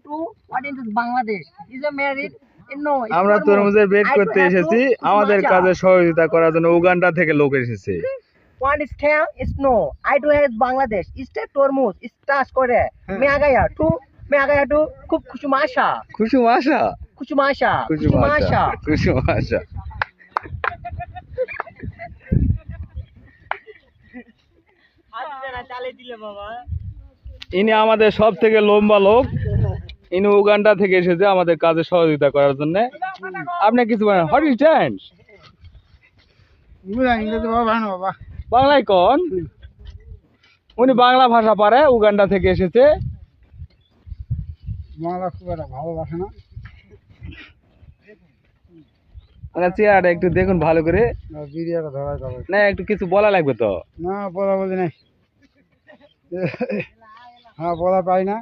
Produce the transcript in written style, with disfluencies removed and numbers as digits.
to what is this Bangladesh? Is a married? No. আমরা তরমুজের bed করতে এসেছি আমাদের কাজে সহযোগিতা করার জন্য উগান্ডা থেকে লোক এসেছে One is tell is no. I do have Bangladesh. Is that tormuz? Is touch করে me agaya to খুব খুশমাশা খুশুমাশা খুশমাশা খুশুমাশা খুশুমাশা ইনি আমাদের সব থেকে লম্বা লোক ইনি উগান্ডা থেকে এসেছে আমাদের কাজে সহযোগিতা করার জন্য আপনি কিছু বলেন হোয়াট ইজ দ্যাট বাংলায় কোন উনি বাংলা ভাষা পারে উগান্ডা থেকে এসেছে বাংলা খুব একটা ভালোবাসে না ওনার চেহারাটা একটু দেখুন ভালো করে বিরিয়াটা ধরা যাবে না একটু কিছু বলা লাগবে তো না বলা বলি নাই হ্যাঁ বলা পাই না